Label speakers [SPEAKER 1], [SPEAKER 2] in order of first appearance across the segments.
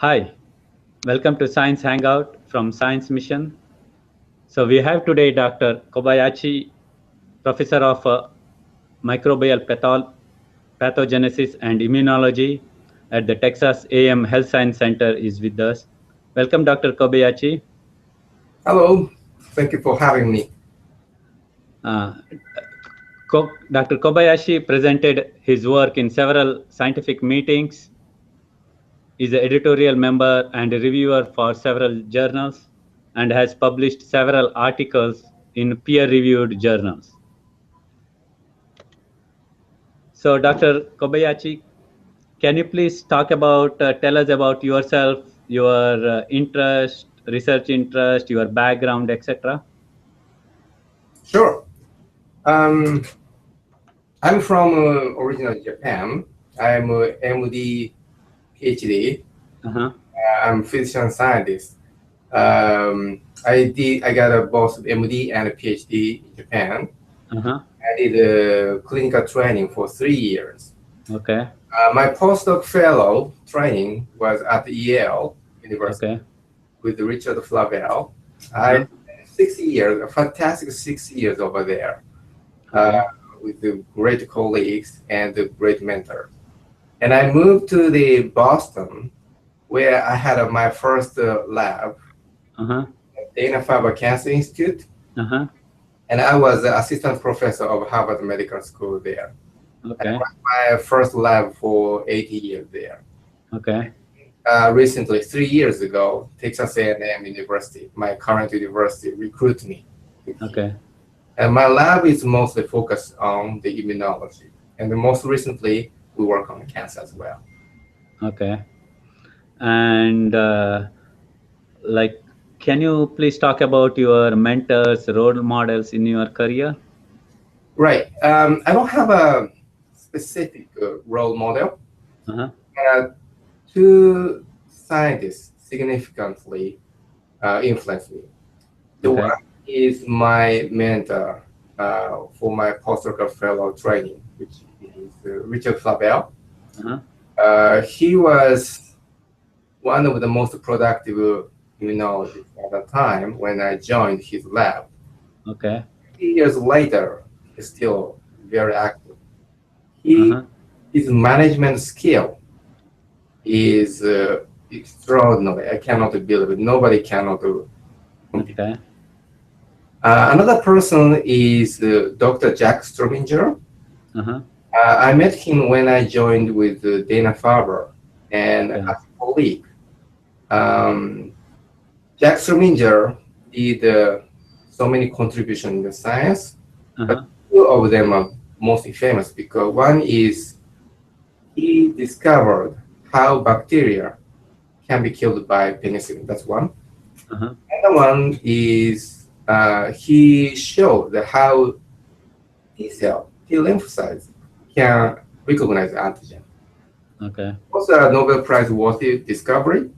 [SPEAKER 1] Hi, welcome to Science Hangout from Science Mission. So we have today Dr. Kobayashi, Professor of Microbial Pathogenesis and Immunology at the Texas A&M Health Science Center is with us. Welcome, Dr. Kobayashi.
[SPEAKER 2] Hello, thank you for having me.
[SPEAKER 1] Uh, Dr. Kobayashi presented his work in several scientific meetings, is an editorial member and a reviewer for several journals, and has published several articles in peer-reviewed journals. So, Dr. Kobayashi, can you please tell us about yourself, your interest, research interest, your background, etc.?
[SPEAKER 2] Sure. Um, I'm from originally Japan. I'm a MD, PhD.
[SPEAKER 1] Uh-huh.
[SPEAKER 2] I'm physician scientist. I got a both MD and a PhD in Japan.
[SPEAKER 1] Uh-huh.
[SPEAKER 2] I did clinical training for 3 years.
[SPEAKER 1] Okay.
[SPEAKER 2] My postdoc fellow training was at Yale University
[SPEAKER 1] Okay.
[SPEAKER 2] with Richard Flavel. I
[SPEAKER 1] Uh-huh.
[SPEAKER 2] spent 6 years, a fantastic 6 years over there.
[SPEAKER 1] Okay.
[SPEAKER 2] With the great colleagues and the great mentor. And I moved to the Boston, where I had my first lab
[SPEAKER 1] Uh-huh.
[SPEAKER 2] at Dana-Farber Cancer Institute,
[SPEAKER 1] Uh-huh.
[SPEAKER 2] and I was the assistant professor of Harvard Medical School there. I
[SPEAKER 1] Okay.
[SPEAKER 2] ran my first lab for 80 years there.
[SPEAKER 1] Okay.
[SPEAKER 2] Recently, 3 years ago, Texas A&M University, my current university, recruited me.
[SPEAKER 1] Okay.
[SPEAKER 2] And my lab is mostly focused on the immunology. And most recently, we work on cancer as well.
[SPEAKER 1] Okay. And like, can you please talk about your mentors, role models in your career?
[SPEAKER 2] Right. I don't have a specific role model.
[SPEAKER 1] Uh-huh.
[SPEAKER 2] Uh, Two scientists significantly influenced me. The
[SPEAKER 1] Okay.
[SPEAKER 2] one is my mentor for my postdoctoral fellow training, which is Richard Flavel.
[SPEAKER 1] Uh-huh.
[SPEAKER 2] He was one of the most productive immunologists at the time when I joined his lab.
[SPEAKER 1] Okay.
[SPEAKER 2] 3 years later, he's still very active. He,
[SPEAKER 1] Uh-huh.
[SPEAKER 2] his management skill is extraordinary. I cannot believe it. Nobody cannot compete.
[SPEAKER 1] Okay.
[SPEAKER 2] Another person is Dr. Jack Strominger.
[SPEAKER 1] Uh-huh.
[SPEAKER 2] I met him when I joined with Dana-Farber, and as
[SPEAKER 1] Okay.
[SPEAKER 2] a colleague. Um, Jack Strominger did so many contributions in the science, but
[SPEAKER 1] Uh-huh.
[SPEAKER 2] two of them are mostly famous because one is he discovered how bacteria can be killed by penicillin. That's one.
[SPEAKER 1] Uh-huh.
[SPEAKER 2] Another one is he showed how T lymphocytes can recognize antigen.
[SPEAKER 1] Okay.
[SPEAKER 2] Also a Nobel Prize worthy discovery.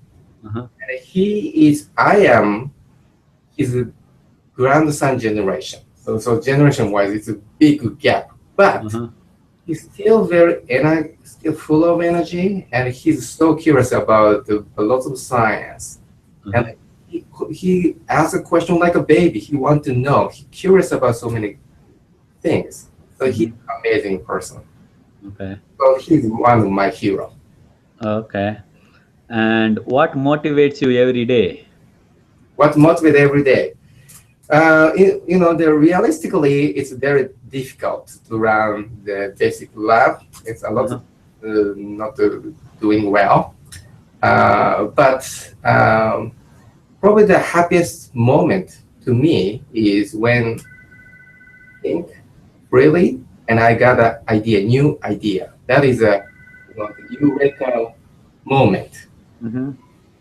[SPEAKER 1] Uh-huh.
[SPEAKER 2] And I am his grandson generation. So generation wise, it's a big gap. But
[SPEAKER 1] Uh-huh.
[SPEAKER 2] he's still still full of energy, and he's so curious about a lot of science.
[SPEAKER 1] Uh-huh.
[SPEAKER 2] And he asks a question like a baby. He wants to know. He's curious about so many things. So he's
[SPEAKER 1] Mm-hmm.
[SPEAKER 2] an amazing person.
[SPEAKER 1] Okay.
[SPEAKER 2] So he's one of my heroes.
[SPEAKER 1] Okay. And what motivates you every day?
[SPEAKER 2] What motivates every day? Realistically, it's very difficult to run the basic lab. It's a lot
[SPEAKER 1] Uh-huh.
[SPEAKER 2] of not doing well. But probably the happiest moment to me is when I think freely and I got an idea, new idea. That is the eureka moment.
[SPEAKER 1] Mm-hmm.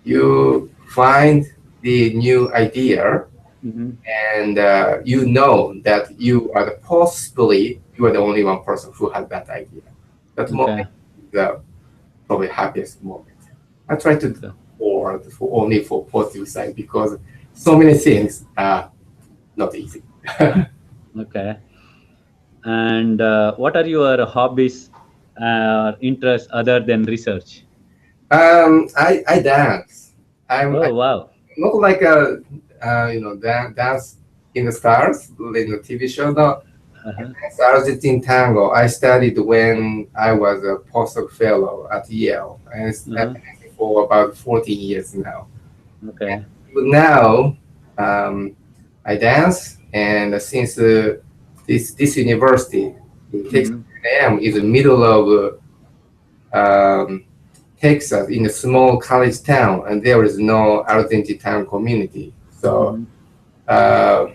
[SPEAKER 2] You find the new idea
[SPEAKER 1] Mm-hmm.
[SPEAKER 2] and you know that you are the only one person who has that idea. That
[SPEAKER 1] Okay.
[SPEAKER 2] moment is the probably happiest moment. I try to
[SPEAKER 1] Okay.
[SPEAKER 2] forward for only for positive side because so many things are not easy.
[SPEAKER 1] Okay. And what are your hobbies, interests other than research?
[SPEAKER 2] I dance. I'm
[SPEAKER 1] Oh, wow.
[SPEAKER 2] not like a dance in the stars in the TV show. No,
[SPEAKER 1] Uh-huh.
[SPEAKER 2] it's Argentine tango. I studied when I was a postdoc fellow at Yale, and I've
[SPEAKER 1] Uh-huh.
[SPEAKER 2] been dancing for about 14 years now.
[SPEAKER 1] Okay.
[SPEAKER 2] But now I dance, and since this university in Texas
[SPEAKER 1] Mm-hmm.
[SPEAKER 2] A&M is the middle of Texas in a small college town, and there is no Argentine town community. So
[SPEAKER 1] Mm-hmm.
[SPEAKER 2] uh,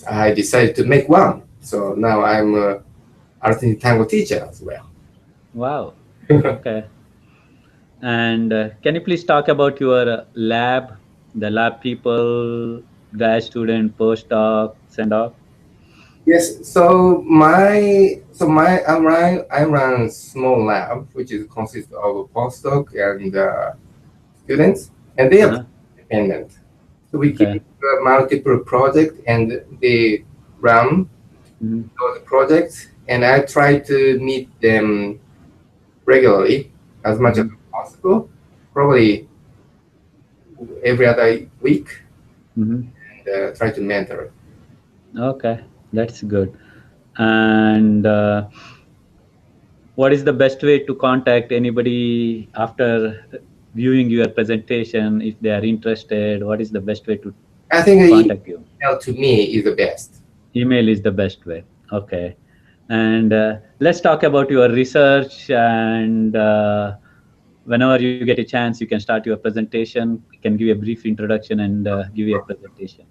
[SPEAKER 2] I decided to make one. So now I'm a Argentine tango teacher as well.
[SPEAKER 1] Wow. Okay. And can you please talk about your lab, the lab people, grad student, postdocs, and all?
[SPEAKER 2] Yes. So I run small lab which is consists of a postdoc and students, and they are
[SPEAKER 1] Uh-huh.
[SPEAKER 2] independent. So we
[SPEAKER 1] Okay.
[SPEAKER 2] keep multiple projects and they run
[SPEAKER 1] Mm-hmm.
[SPEAKER 2] those projects, and I try to meet them regularly as much as
[SPEAKER 1] Mm-hmm.
[SPEAKER 2] possible, probably every other week,
[SPEAKER 1] Mm-hmm.
[SPEAKER 2] and try to mentor.
[SPEAKER 1] Okay, that's good. And what is the best way to contact anybody after viewing your presentation if they are interested? What is the best way to
[SPEAKER 2] I think
[SPEAKER 1] contact you?
[SPEAKER 2] email to me is the best.
[SPEAKER 1] Email is the best way. Okay. And let's talk about your research. And whenever you get a chance, you can start your presentation. You can give a brief introduction and give you a presentation.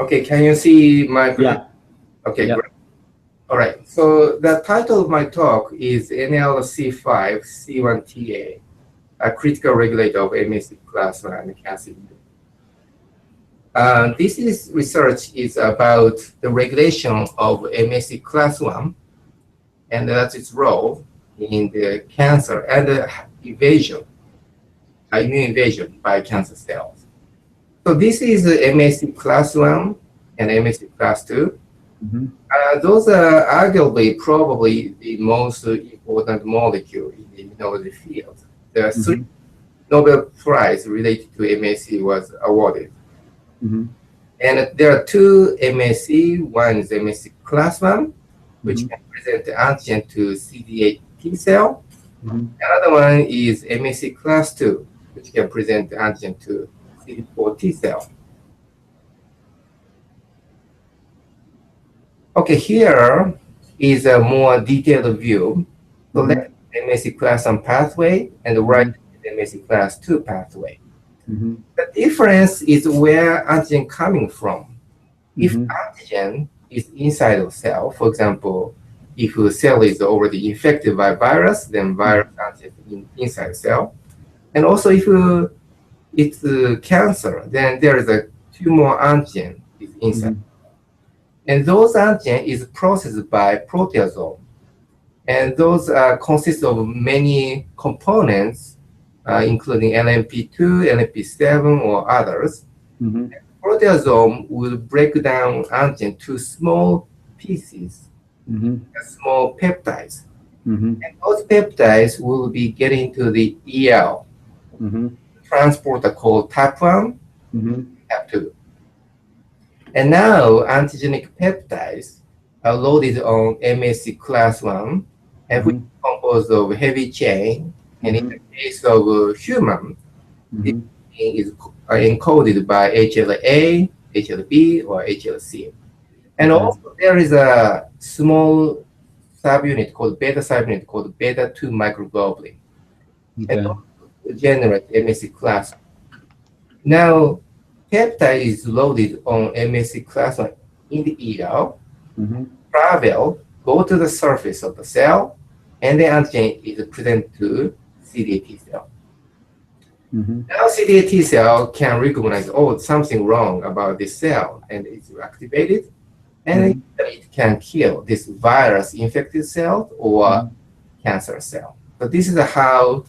[SPEAKER 2] Okay, can you see my presentation?
[SPEAKER 1] Yeah.
[SPEAKER 2] Okay,
[SPEAKER 1] Yeah.
[SPEAKER 2] great. All right. So the title of my talk is NLC5 C1TA, a critical regulator of MSC class 1 and cancer. This is research is about the regulation of MSC class 1, and that's its role in the cancer and the immune evasion by cancer cells. So this is the MSC class 1 and MSC class 2.
[SPEAKER 1] Mm-hmm.
[SPEAKER 2] Those are arguably probably the most important molecule in the immunology field. There are three
[SPEAKER 1] Mm-hmm.
[SPEAKER 2] Nobel Prize related to MSC was awarded.
[SPEAKER 1] Mm-hmm.
[SPEAKER 2] And there are two MSC. One is MSC class 1, which
[SPEAKER 1] Mm-hmm.
[SPEAKER 2] can present the antigen to CD8 T cell.
[SPEAKER 1] Mm-hmm.
[SPEAKER 2] Another one is MSC class 2, which can present the antigen to CD4 T cell. Okay, here is a more detailed view. The
[SPEAKER 1] Mm-hmm.
[SPEAKER 2] left is MSC class 1 pathway, and the right is MSC class 2 pathway.
[SPEAKER 1] Mm-hmm.
[SPEAKER 2] The difference is where antigen coming from. If
[SPEAKER 1] Mm-hmm.
[SPEAKER 2] antigen is inside of cell, for example, if a cell is already infected by virus, then virus antigen inside cell. And also if it's cancer, then there is a tumor antigen is inside.
[SPEAKER 1] Mm-hmm.
[SPEAKER 2] And those antigen is processed by proteasome. And those consist of many components, including LMP2, LMP7, or others.
[SPEAKER 1] Mm-hmm.
[SPEAKER 2] Proteasome will break down antigen to small pieces,
[SPEAKER 1] Mm-hmm.
[SPEAKER 2] small peptides.
[SPEAKER 1] Mm-hmm.
[SPEAKER 2] And those peptides will be getting to the EL,
[SPEAKER 1] Mm-hmm.
[SPEAKER 2] transporter called TAP1,
[SPEAKER 1] Mm-hmm.
[SPEAKER 2] TAP2. And now antigenic peptides are loaded on MSC class 1, and which is composed of heavy chain. And in the case of human, this chain is encoded by HLA, HLB, or HLC. And
[SPEAKER 1] Okay.
[SPEAKER 2] also there is a small subunit called beta 2 microglobulin. And
[SPEAKER 1] Okay.
[SPEAKER 2] those generate MSC class. Now, peptide is loaded on MSC class 1 in the EL,
[SPEAKER 1] Mm-hmm.
[SPEAKER 2] travel, go to the surface of the cell, and the antigen is presented to CD8 T cell.
[SPEAKER 1] Mm-hmm.
[SPEAKER 2] Now CD8 T cell can recognize, oh, something wrong about this cell, and it's activated, and it can kill this virus-infected cell or cancer cell. So this is how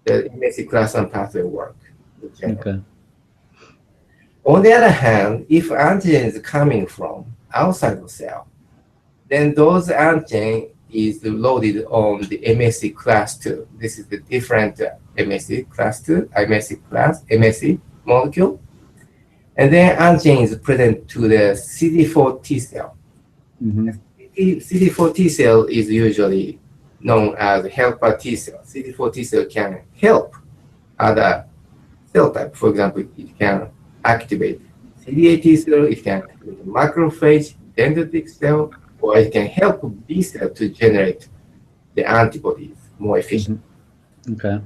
[SPEAKER 2] the MSC class 1 pathway work in general.
[SPEAKER 1] Okay.
[SPEAKER 2] On the other hand, if antigen is coming from outside the cell, then those antigen is loaded on the MSC class 2. This is the different MSC class 2, MSC molecule. And then antigen is present to the CD4 T cell. CD4 T cell is usually known as helper T cell. CD4 T cell can help other cell type. For example, it can activate CD8 T cell, it can activate macrophage, dendritic cell, or it can help B cell to generate the antibodies more efficiently.
[SPEAKER 1] Okay.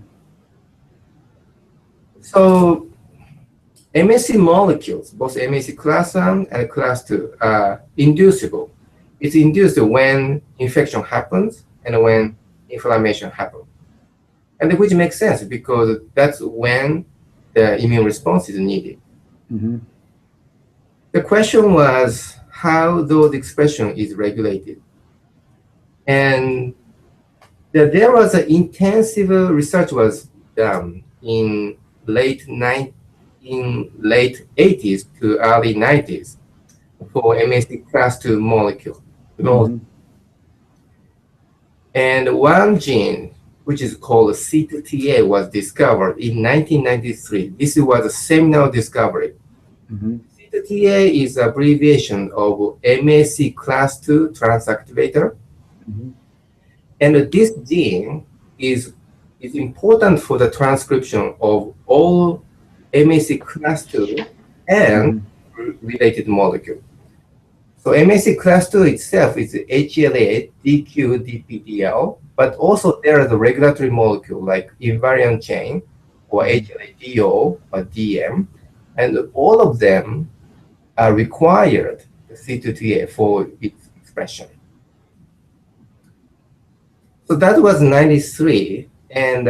[SPEAKER 2] So MSC molecules, both MSC class 1 and class 2, are inducible. It's induced when infection happens and when inflammation happens. And which makes sense because that's when the immune response is needed. The question was how those expression is regulated. And there was an intensive research was done in late 80s to early 90s for MSC class 2 molecule. And one gene, which is called CITA, was discovered in 1993. This was a seminal discovery. CITA is an abbreviation of MSC class 2 transactivator. And this gene is important for the transcription of all MSC class 2 and related molecule. So MSC class 2 itself is HLA, DQ, DPDL, but also there is a regulatory molecule like invariant chain or HLA-DO or DM, and all of them are required C2TA for its expression. So that was 93, and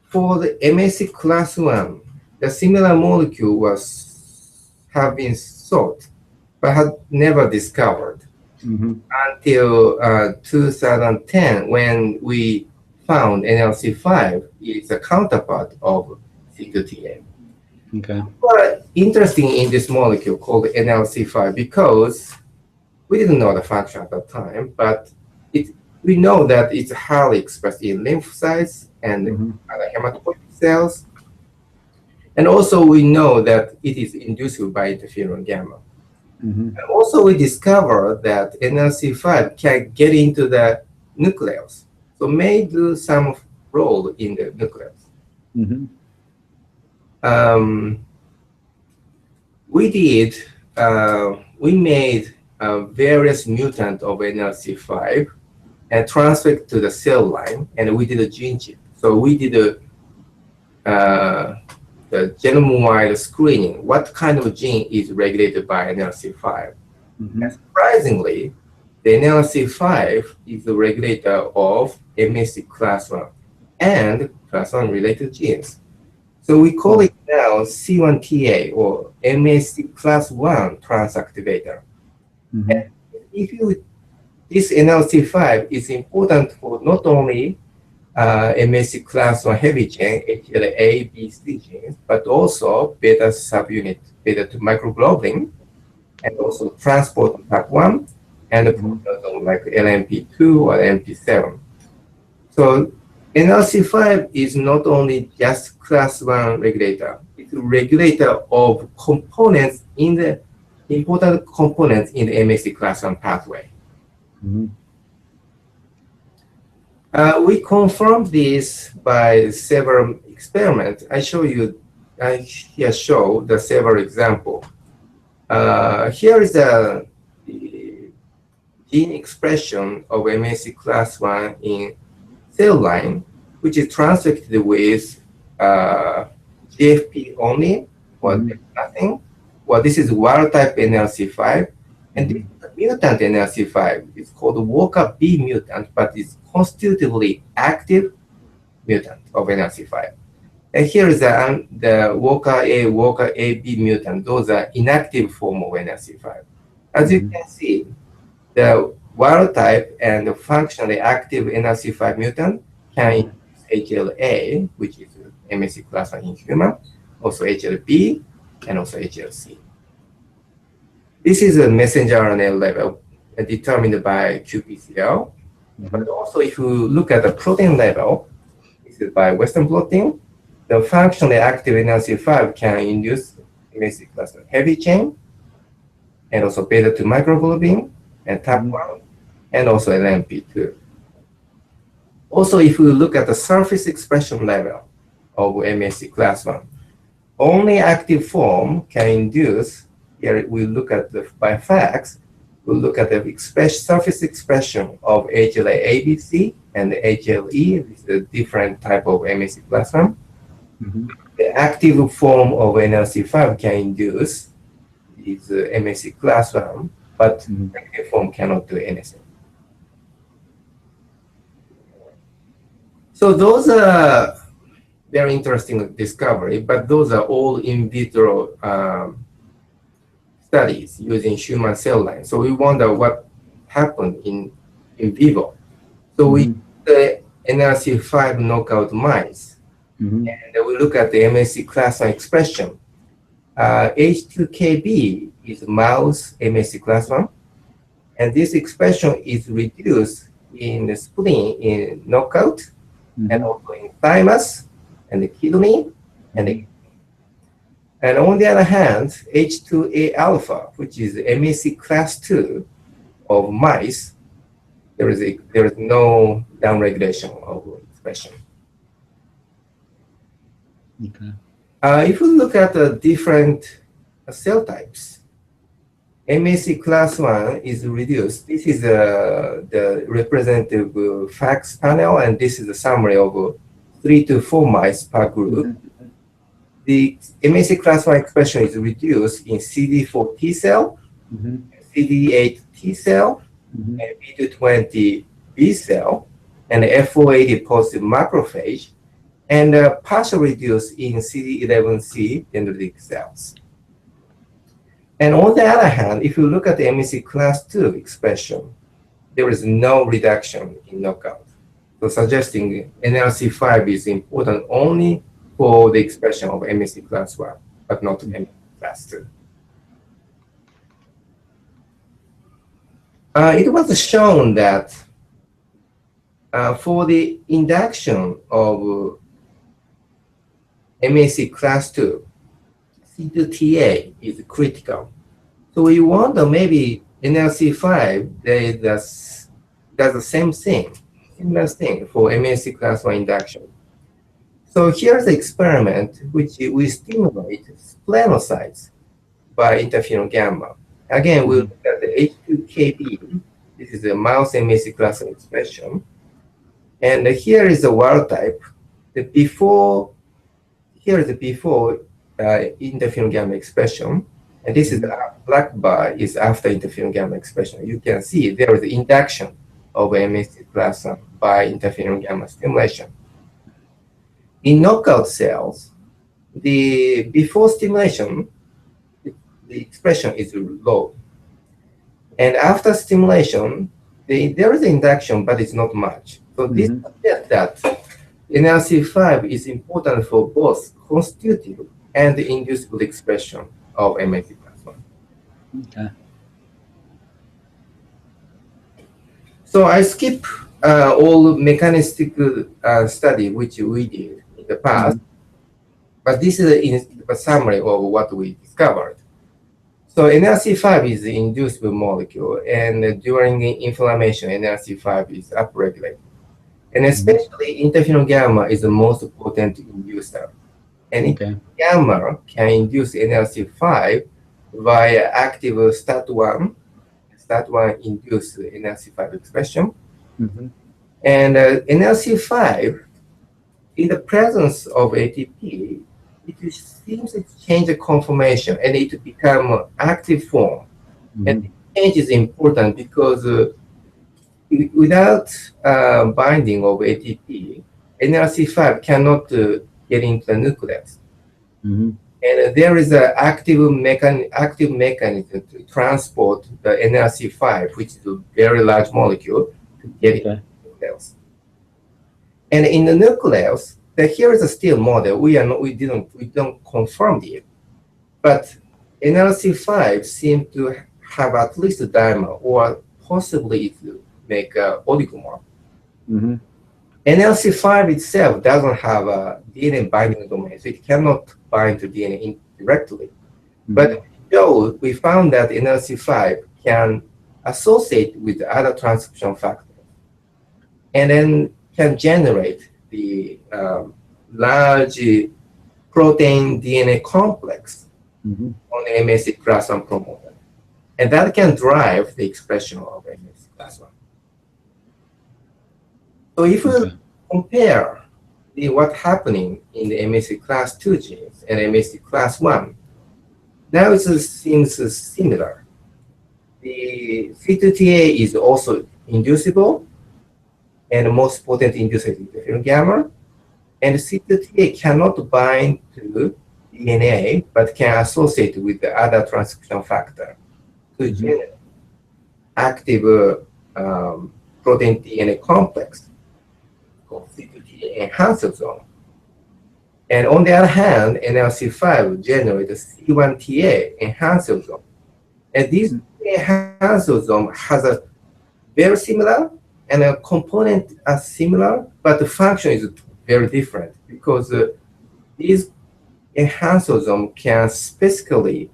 [SPEAKER 2] for the MSC class 1, the similar molecule have been sought, but had never discovered until 2010 when we found NLC5 is a counterpart of C2TA.
[SPEAKER 1] Okay.
[SPEAKER 2] But interesting in this molecule called NLC5 because we didn't know the function at the time, but we know that it's highly expressed in lymphocytes and other hematopoietic cells. And also we know that it is induced by interferon gamma. And also we discovered that NLC5 can get into the nucleus, so may do some role in the nucleus. We made various mutant of NLC5 and transferred to the cell line, and we did a gene chip. So we did the genome-wide screening. What kind of gene is regulated by NLC5? And surprisingly, the NLC5 is the regulator of MSC class 1 and class 1 related genes. So we call it now C1TA or MSC class 1 transactivator. And this NLC5 is important for not only MSC class 1 heavy chain, HLA-A, B, C genes, but also beta subunit, beta to microglobulin, and also transport type 1, and the proteasome like LMP2 or LMP7. So NLC5 is not only just class 1 regulator, it's a regulator of components in the important components in the MSC class 1 pathway. We confirmed this by several experiments. I here show the several examples. Here is the gene expression of MSC class 1 in cell line, which is transfected with GFP only, or nothing. Well, this is wild type NLC5, and this mutant NLC5 is called Walker B mutant, but it's constitutively active mutant of NLC5. And here is the Walker A, Walker AB mutant. Those are inactive form of NLC5. As you can see, the wild type and functionally active NRC5 mutant can induce HLA, which is MSC class 1 in human, also HLB, and also HLC. This is a messenger RNA level determined by qPCR. But also, if you look at the protein level, this is by Western blotting, the functionally active NRC5 can induce MSC class 1 heavy chain, and also beta-2 microglobin, and TAP1, and also LMP2. Also, if we look at the surface expression level of MSC class 1, only active form can induce, here we look at the by FACS, we look at the surface expression of HLA-ABC and HLE, this is a different type of MSC class 1. The active form of NRC5 can induce is MSC class 1, but active form cannot do anything. So those are very interesting discovery, but those are all in vitro studies using human cell lines. So we wonder what happened in vivo. So we the NRC5 knockout mice, and we look at the MSC class 1 expression. H2KB is mouse MSC class 1, and this expression is reduced in the spleen in knockout, and also in thymus, and the kidney, and on the other hand, H2A alpha, which is MSC class 2 of mice, there is no downregulation of expression.
[SPEAKER 1] Okay.
[SPEAKER 2] If we look at the different cell types, MSC class 1 is reduced. This is the representative FACS panel, and this is a summary of 3 to 4 mice per group. The MSC class 1 expression is reduced in CD4 T cell, CD8 T cell, and B220 B cell, and F480 positive macrophage, and partially reduced in CD11C dendritic cells. And on the other hand, if you look at the MSC class 2 expression, there is no reduction in knockout. So suggesting NRC5 is important only for the expression of MSC class 1, but not MSC class 2. It was shown that for the induction of MSC class 2, C2TA is critical. So we wonder maybe NRC5 does the same thing, similar thing for MSC class 1 induction. So here's the experiment which we stimulate splenocytes by interferon gamma. Again, we'll look at the H2KB. This is a mouse MSC class 1 expression. And here is the wild type. Here is the before interferon gamma expression. And this is the black bar is after interferon gamma expression. You can see there is the induction of MSC class 1 by interferon gamma stimulation. In knockout cells, the before stimulation, the expression is low. And after stimulation, there is induction, but it's not much. So this suggests that NRC5 is important for both constitutive and inducible expression of MSC class 1.
[SPEAKER 1] Okay.
[SPEAKER 2] So I skip all mechanistic study which we did in the past, but this is a summary of what we discovered. So NRC5 is the inducible molecule, and during inflammation, NRC5 is upregulated. And especially interferon gamma is the most potent inducer. And gamma can induce NRC5 via active STAT1. STAT1 induce NRC5 expression. And NRC5, in the presence of ATP, it seems to change the conformation and it become active form. And the change is important because without binding of ATP, NRC5 cannot get into the nucleus. And And there is an active mechanism to transport the NRC5, which is a very large molecule, to get into the nucleus. And in the nucleus, here is a still model. We don't confirm it, but NRC5 seems to have at least a dimer, or possibly it make a oligomer.
[SPEAKER 1] Mm-hmm.
[SPEAKER 2] NLC5 itself doesn't have a DNA binding domain, so it cannot bind to DNA directly. Mm-hmm. But we found that NLC5 can associate with other transcription factors, and then can generate the large protein DNA complex mm-hmm. on the MSC class 1 promoter. And that can drive the expression of MSC class 1. So if we compare what's happening in the MSC class 2 genes and MSC class 1, now it seems similar. The C2TA is also inducible, and the most potent inducer is interferon gamma. And C2TA cannot bind to DNA, but can associate with the other transcription factor to generate active protein DNA complex called C2TA enhancer zone. And on the other hand, NLC5 generates C1TA enhancer zone. And this enhancer zone has a very similar, and a component are similar, but the function is very different, because these enhancer zone can specifically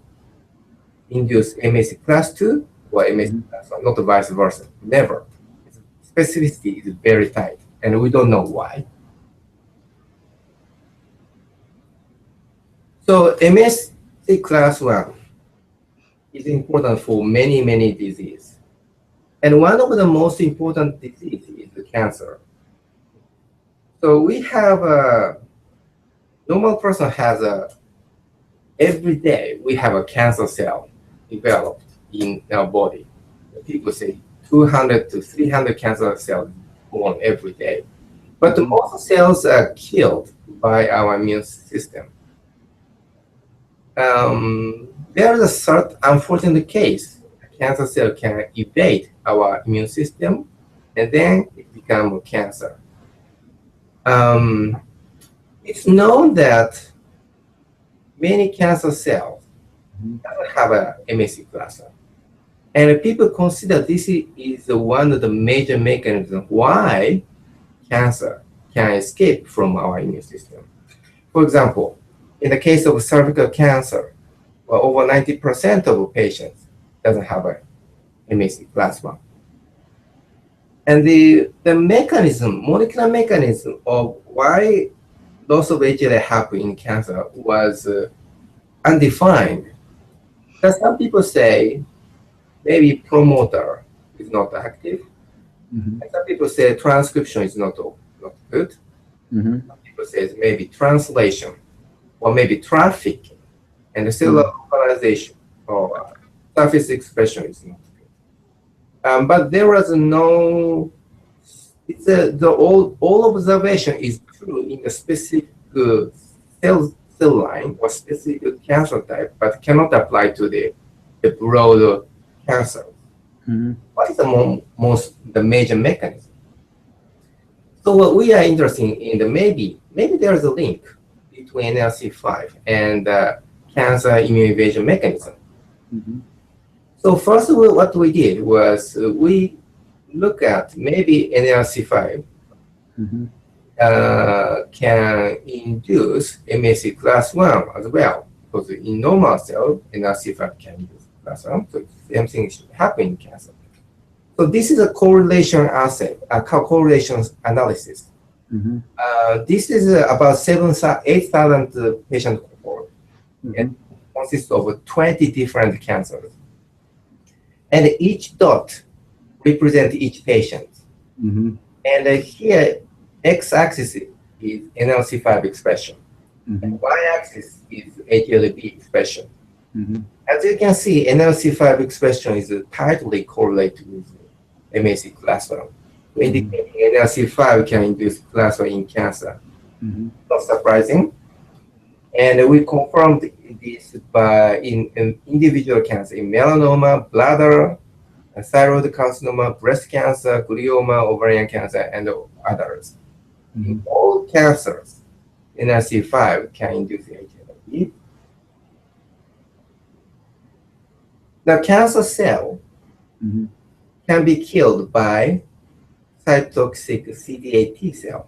[SPEAKER 2] induce MSC class 2 or MSC class 1, not vice versa, never. Specificity is very tight, and we don't know why. So MSC class 1 is important for many, many diseases. And one of the most important diseases is the cancer. So we have a normal person has every day we have a cancer cell developed in our body. People say 200 to 300 cancer cells born every day. But most cells are killed by our immune system. There is a certain unfortunate case. A cancer cell can evade our immune system, and then it becomes cancer. It's known that many cancer cells don't have a MSC class 1. And people consider this is one of the major mechanisms why cancer can escape from our immune system. For example, in the case of cervical cancer, well, over 90% of patients doesn't have a MSC class 1. And the mechanism, molecular mechanism of why loss of HLA happen in cancer was undefined. But some people say maybe promoter is not active. And some people say transcription is not good. Some people say maybe translation, or maybe trafficking, and the cellular localization or surface expression is not good. But there was no, all observation is true in a specific cell line or specific cancer type, but cannot apply to the broad cancer. What is the major mechanism? So what we are interested in, maybe there is a link between NLC5 and cancer immune evasion mechanism. So first of all, what we did was we look at maybe NLC5 can induce MSC class 1 as well, because in normal cell, NLC5 can induce class 1, so the same thing should happen in cancer. So this is a correlation assay, a correlation analysis. This is about 8,000 patient cohort, and consists of 20 different cancers. And each dot represents each patient. And here, x-axis is NLC5 expression, and y-axis is HLA-B expression. As you can see, NLC5 expression is tightly correlated with MSC class 1, indicating NLC5 can induce class 1 in cancer. Not surprising. And we confirmed this in individual cancer, in melanoma, bladder, thyroid carcinoma, breast cancer, glioma, ovarian cancer, and others. In all cancers, NRC5 can induce HIV. The cancer cell can be killed by cytotoxic CD8 T cell.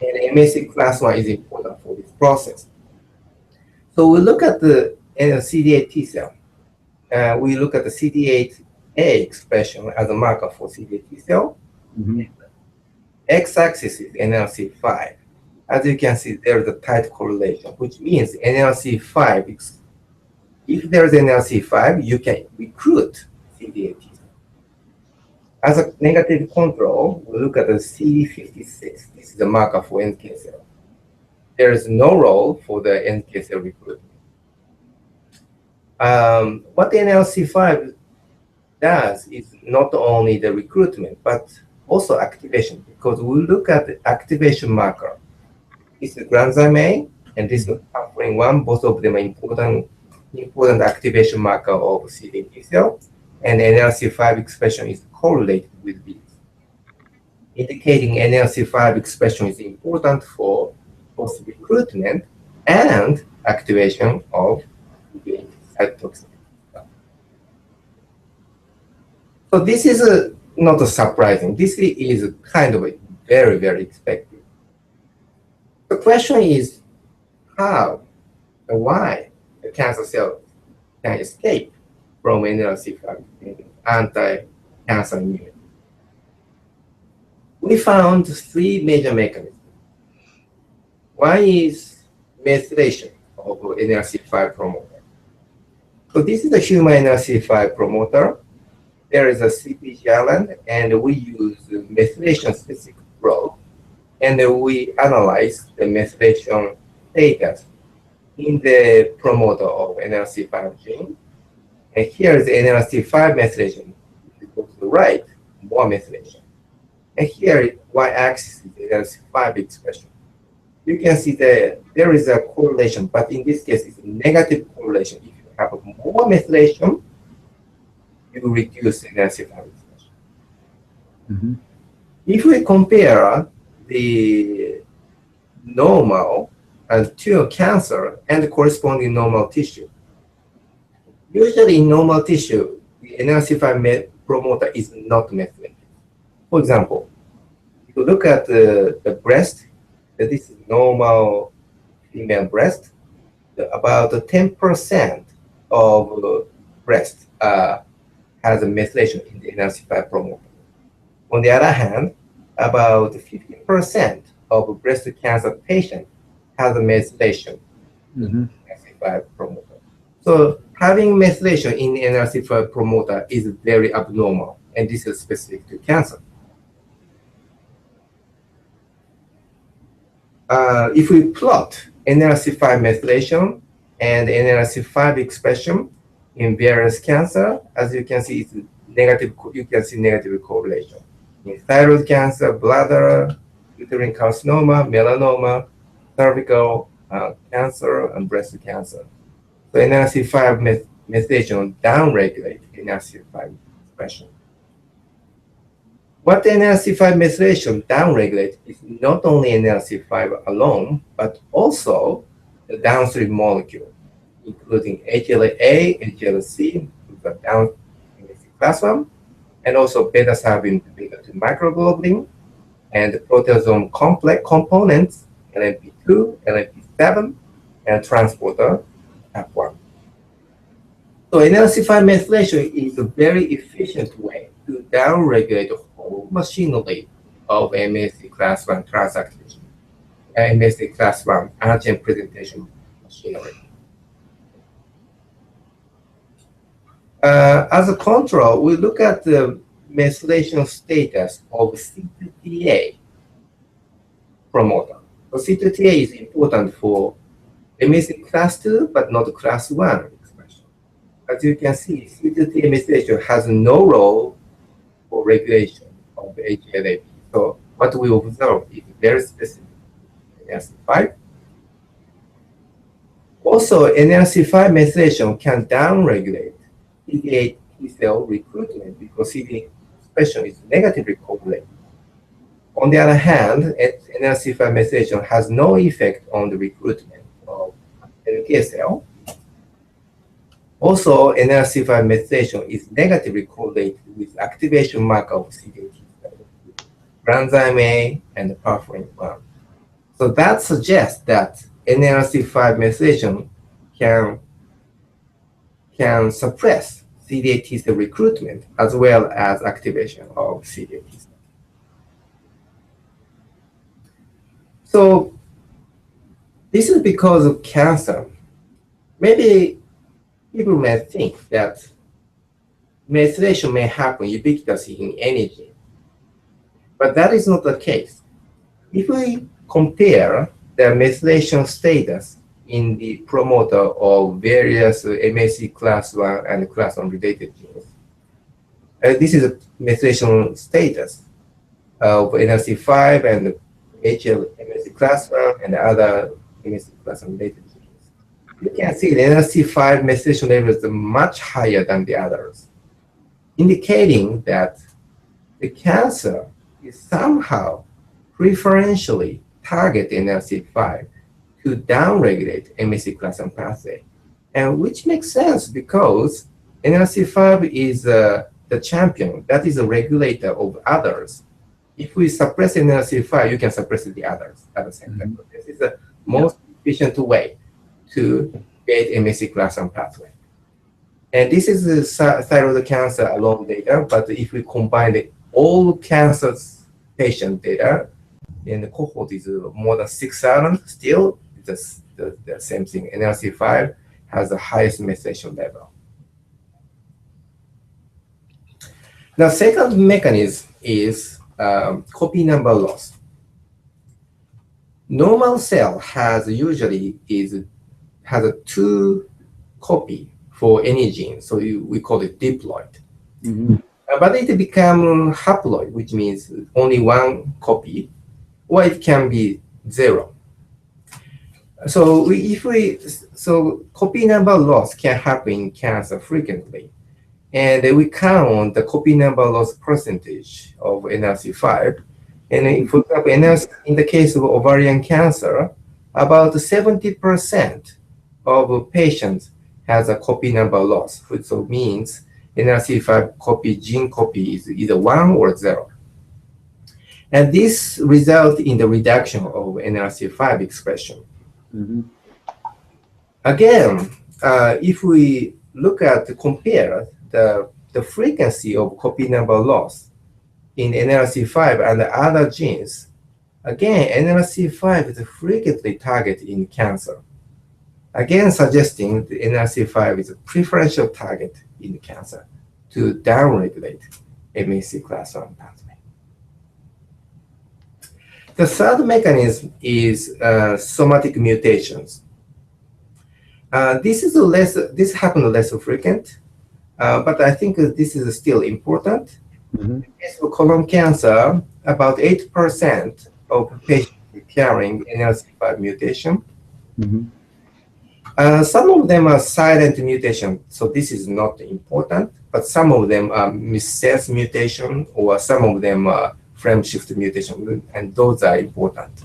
[SPEAKER 2] And MSC class 1 is important for this process. So we look at the CD8 T cell. We look at the CD8A expression as a marker for CD8 T cell. X-axis is NRC5. As you can see, there is a tight correlation, which means NRC5, if there is NRC5, you can recruit CD8 T cell. As a negative control, we look at the CD56. This is the marker for NK cell. There is no role for the NK cell recruitment. What NRC5 does is not only the recruitment, but also activation, because we look at the activation marker. This is granzyme A, and this is pathway 1. Both of them are important activation marker of CD8 cell, and NRC5 expression is correlated with this, indicating NRC5 expression is important for both recruitment and activation of the cytotoxic. So this is not surprising. This is kind of very, very expected. The question is how and why the cancer cell can escape from NRC5 anti-cancer immunity. We found 3 major mechanisms. One is methylation of NRC5 promoter. So this is the human NRC5 promoter. There is a CpG island, and we use methylation-specific probe, and we analyze the methylation status in the promoter of NRC5 gene. And here is the NRC5 methylation. If you go to the right, more methylation. And here, y-axis is NRC5 expression. You can see that there is a correlation, but in this case, it's a negative correlation. If you have more methylation, you reduce NRC5 expression. If we compare the normal tumor cancer and the corresponding normal tissue, usually in normal tissue, the NRC5 promoter is not methylated. For example, if you look at the breast, this is normal female breast, about 10% of breast has a methylation in the NRC5 promoter. On the other hand, about 50% of breast cancer patients has a methylation in the NRC5 promoter. So having methylation in the NRC5 promoter is very abnormal, and this is specific to cancer. If we plot NRC5 methylation and NRC5 expression in various cancer, as you can see, it's negative. You can see negative correlation in thyroid cancer, bladder, uterine carcinoma, melanoma, cervical cancer, and breast cancer. So NRC5 methylation downregulates NRC5 expression. What NRC5 methylation downregulates is not only NRC5 alone, but also the downstream molecule, including HLA-A, HLA-C, the down class 1, and also beta-sabin, beta-2 microglobulin, and the proteasome complex components, LMP2, LMP7, and transporter type 1. So NRC5 methylation is a very efficient way to downregulate the whole machinery of MSC class 1 transactivation, MSC class 1 antigen-presentation machinery. As a control, we look at the methylation status of CITA promoter. So CITA is important for MSC class 2, but not class 1 expression. As you can see, CITA methylation has no role for regulation of the HLA. So what we observe is very specific. NRC5. Also, NRC5 methylation can downregulate CD8 T cell recruitment because CD8 expression is negatively correlated. On the other hand, NRC5 methylation has no effect on the recruitment of NK cell. Also, NRC5 methylation is negatively correlated with activation marker of CD8 T cell, granzyme A and perforin 1. So that suggests that NRC5 methylation can suppress CD8 T cell recruitment as well as activation of CD8 T cell. So this is because of cancer. Maybe people may think that methylation may happen ubiquitously in any gene, but that is not the case. If we compare the methylation status in the promoter of various MAC class 1 and class 1 related genes, this is a methylation status of NRC5 and HL-MSC class 1 and other MSC class 1 related genes. You can see the NRC5 methylation level is much higher than the others, indicating that the cancer is somehow preferentially target NRC5 to downregulate MSC class 1 pathway, and which makes sense because NRC5 is the champion, that is a regulator of others. If we suppress NRC5, you can suppress the others at the same time. This is the most efficient way to get MSC class 1 pathway. And this is the thyroid cancer alone data, but if we combine all cancers patient data, and the cohort is more than 6,000, still it's the same thing. NRC5 has the highest methylation level. The second mechanism is copy number loss. Normal cell has a 2 copy for any gene, so we call it diploid. But it becomes haploid, which means only 1 copy, or it can be 0. So so copy number loss can happen in cancer frequently, and we count the copy number loss percentage of NRC5. And for example, in the case of ovarian cancer, about 70% of patients has a copy number loss, which so means NRC5 copy, gene copy is either 1 or 0. And this results in the reduction of NRC5 expression. Again, if we compare the frequency of copy number loss in NRC5 and the other genes, again, NRC5 is frequently targeted in cancer. Again, suggesting the NRC5 is a preferential target in cancer to downregulate MAC class 1 pathway. The third mechanism is somatic mutations. This happens less frequent, but I think this is still important. In the case of colon cancer, about 8% of patients carrying NRC5 mutation. Some of them are silent mutation, so this is not important, but some of them are missense mutation, or some of them are frame shift mutation, and those are important.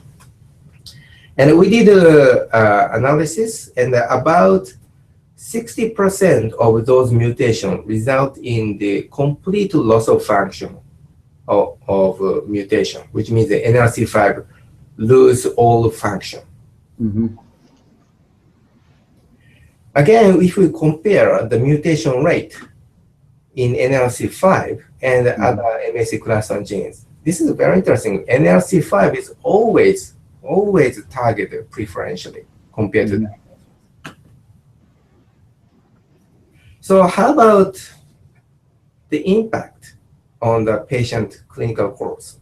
[SPEAKER 2] And we did analysis, and about 60% of those mutations result in the complete loss of function of mutation, which means the NRC5 lose all function. Again, if we compare the mutation rate in NRC5 and other MSC class 1 genes, this is very interesting. NRC5 is always targeted preferentially compared to that. So how about the impact on the patient clinical course?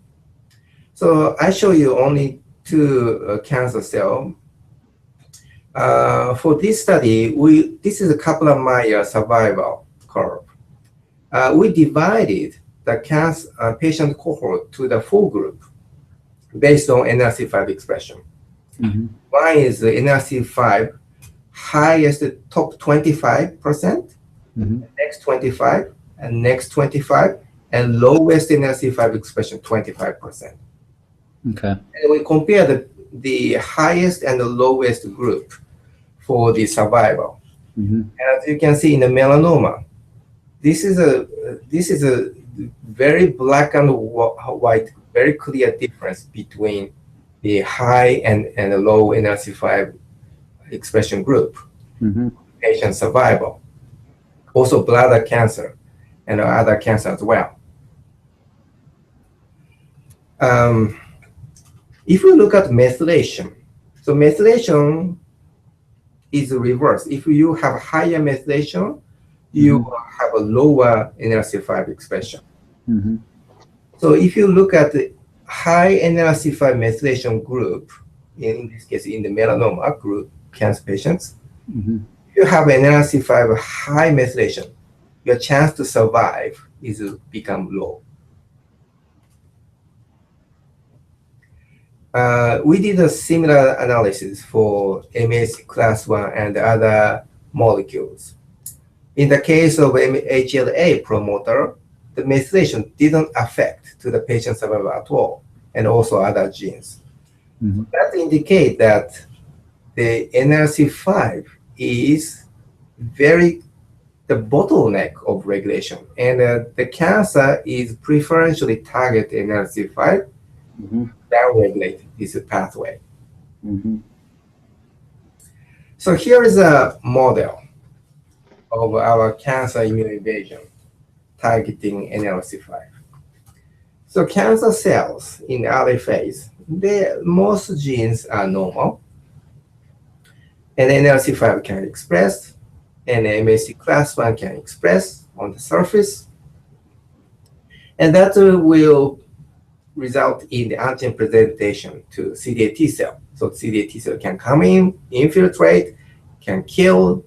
[SPEAKER 2] So I show you only 2 cancer cells. For this study, this is a Kaplan-Meier survival curve. We divided the patient cohort to the 4 groups based on NRC5 expression. One is the NRC5 highest top 25%, next 25, and next 25, and lowest NRC5 expression 25%.
[SPEAKER 1] Okay.
[SPEAKER 2] And we compare the highest and the lowest group for the survival. And as you can see in the melanoma, this is a very black and white, very clear difference between the high and the low NRC5 expression group, patient survival, also bladder cancer and other cancer as well. If we look at methylation, so methylation is reversed. If you have higher methylation, you have a lower NRC5 expression. So if you look at the high NRC5 methylation group, in this case in the melanoma group cancer patients, if you have NRC5 high methylation, your chance to survive is become low. We did a similar analysis for MHC class 1 and other molecules. In the case of HLA promoter, the methylation didn't affect to the patient survival at all, and also other genes. That indicates that the NRC5 is the bottleneck of regulation, and the cancer is preferentially target NRC5 downregulate this pathway. So here is a model of our cancer immune evasion targeting NRC5. So cancer cells in early phase, most genes are normal, and NRC5 can express, and MHC class 1 can express on the surface, and that will result in the antigen presentation to CD8 T cell. So CD8 T cell can come in, infiltrate, can kill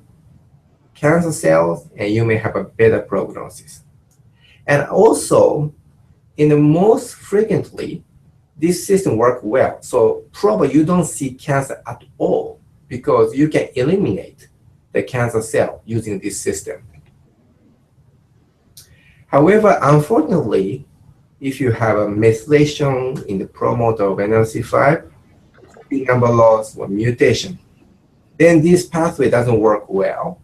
[SPEAKER 2] cancer cells, and you may have a better prognosis. And also, in the most frequently, this system works well. So probably you don't see cancer at all because you can eliminate the cancer cell using this system. However, unfortunately, if you have a methylation in the promoter of NRC5, copy number loss or mutation, then this pathway doesn't work well,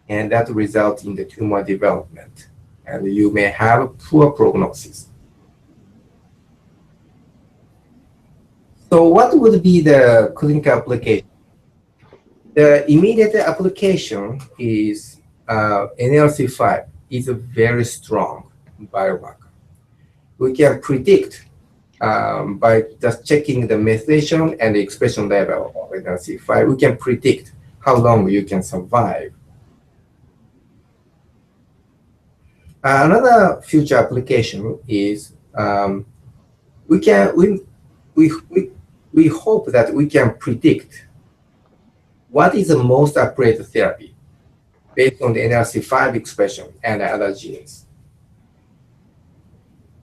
[SPEAKER 2] and that results in the tumor development, and you may have a poor prognosis. So what would be the clinical application? The immediate application is NRC5 is a very strong biomarker. We can predict by just checking the methylation and the expression level of NRC5, we can predict how long you can survive. Another future application is we hope that we can predict what is the most appropriate therapy based on the NRC5 expression and other genes.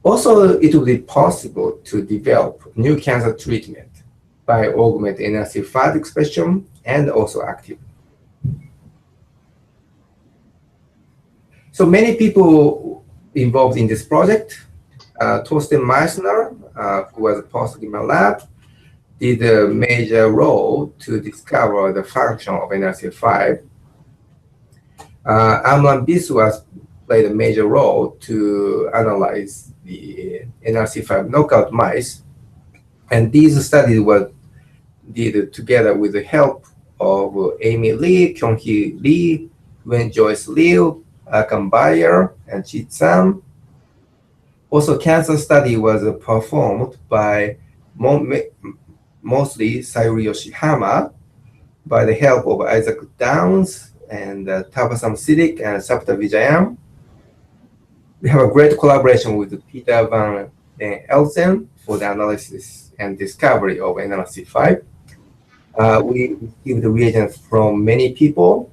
[SPEAKER 2] Also, it will be possible to develop new cancer treatment by augment NRC5 expression and also active. So many people involved in this project. Torsten Meissner, who was a postdoc in my lab, did a major role to discover the function of NRC5. Amlan Biswas played a major role to analyze the NRC5 knockout mice. And these studies were did together with the help of Amy Lee, Kyung-hee Lee, Wen Joyce Liu, Akam Bayer, and Chi Sam. Also, cancer study was performed by mostly Sayuri Yoshihama by the help of Isaac Downs and Tabasam Siddiq and Sapta Vijayam. We have a great collaboration with Peter Van den Elsen for the analysis and discovery of NRC5. We received the reagents from many people,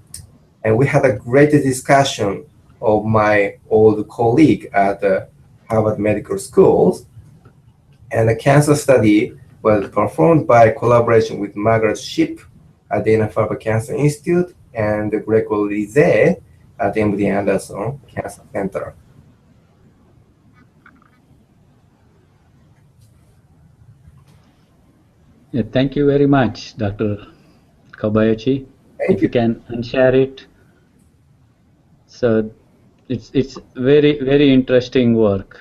[SPEAKER 2] and we had a great discussion of my old colleague at the Harvard Medical School. And the cancer study was performed by collaboration with Margaret Shipp at the Dana-Farber Cancer Institute, and Gregory Lizet at the MD Anderson Cancer Center.
[SPEAKER 1] Yeah, thank you very much, Dr. Kobayashi.
[SPEAKER 2] Thank
[SPEAKER 1] If you can unshare it. So it's very interesting work.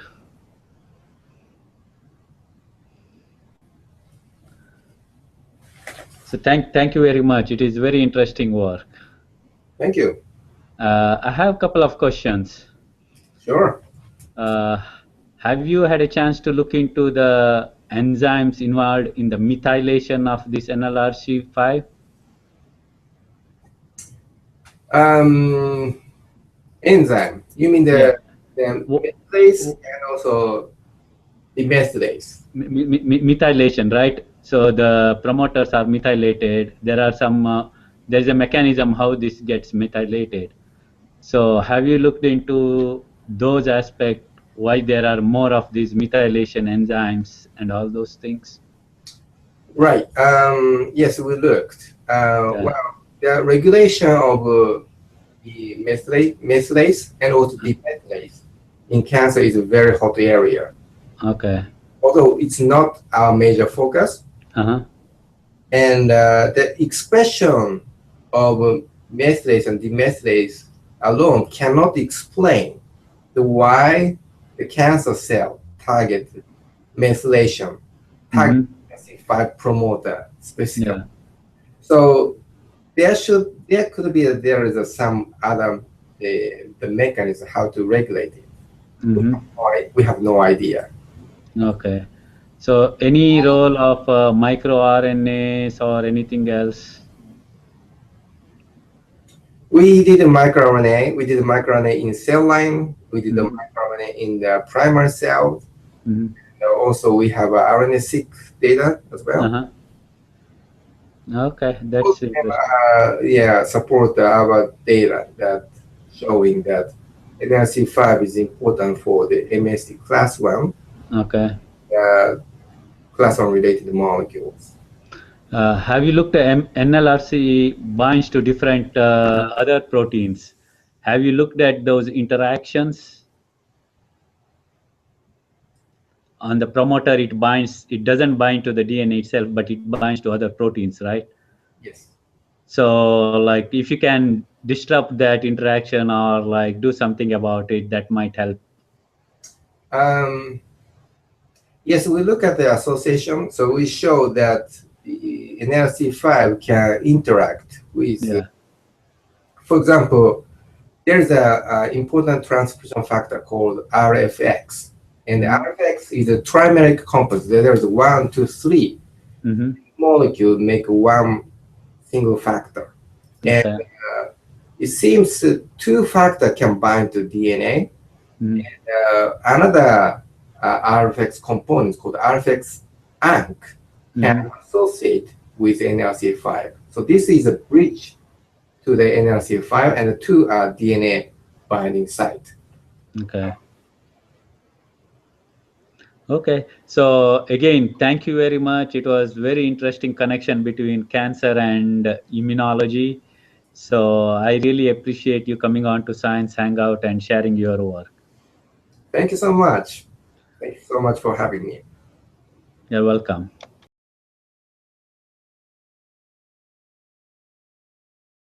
[SPEAKER 1] So thank you very much. It is very interesting work.
[SPEAKER 2] Thank you.
[SPEAKER 1] I have a couple of questions.
[SPEAKER 2] Sure.
[SPEAKER 1] Have you had a chance to look into the enzymes involved in the methylation of this NLRC5?
[SPEAKER 2] Enzyme. You mean the methylase and also the methylase?
[SPEAKER 1] Methylation, right? So the promoters are methylated. There are some. There's a mechanism how this gets methylated. So have you looked into those aspects? Why there are more of these methylation enzymes and all those things?
[SPEAKER 2] Right. Yes, we looked.
[SPEAKER 1] Okay.
[SPEAKER 2] Well, the regulation of the methylase and also demethylase in cancer is a very hot area.
[SPEAKER 1] Okay.
[SPEAKER 2] Although it's not our major focus. And the expression of methylase and demethylase alone cannot explain why the cancer cell target methylation, target 5 promoter specifically.
[SPEAKER 1] Yeah.
[SPEAKER 2] So there could be some other the mechanism how to regulate it. We have no idea.
[SPEAKER 1] Okay. So any role of microRNAs or anything else?
[SPEAKER 2] We did a microRNA. We did a microRNA in cell line. We did a microRNA in the primary cell. Also, we have RNA-seq data as well.
[SPEAKER 1] Okay, that's interesting.
[SPEAKER 2] Support our data that showing that NRC5 is important for the MSC class 1.
[SPEAKER 1] Okay.
[SPEAKER 2] Class 1 related molecules.
[SPEAKER 1] Have you looked at NLRC binds to different other proteins? Have you looked at those interactions? On the promoter, it binds. It doesn't bind to the DNA itself, but it binds to other proteins, right?
[SPEAKER 2] Yes.
[SPEAKER 1] So, like, if you can disrupt that interaction or like do something about it, that might help.
[SPEAKER 2] Yes, we look at the association. So we show that the NLC5 can interact with, for example, there's an important transcription factor called RFX. And the RFX is a trimeric composite. There's 1, 2, 3 molecule make one single factor.
[SPEAKER 1] Okay.
[SPEAKER 2] And it seems 2 factors can bind to DNA. And another RFX component called RFX ANC can associate with NLC5. So this is a bridge to the NLC5, and the 2 are DNA binding site.
[SPEAKER 1] Okay. Okay. So again, thank you very much. It was very interesting connection between cancer and immunology. So I really appreciate you coming on to Science Hangout and sharing your work.
[SPEAKER 2] Thank you so much. Thank you so much for having me.
[SPEAKER 1] You're welcome.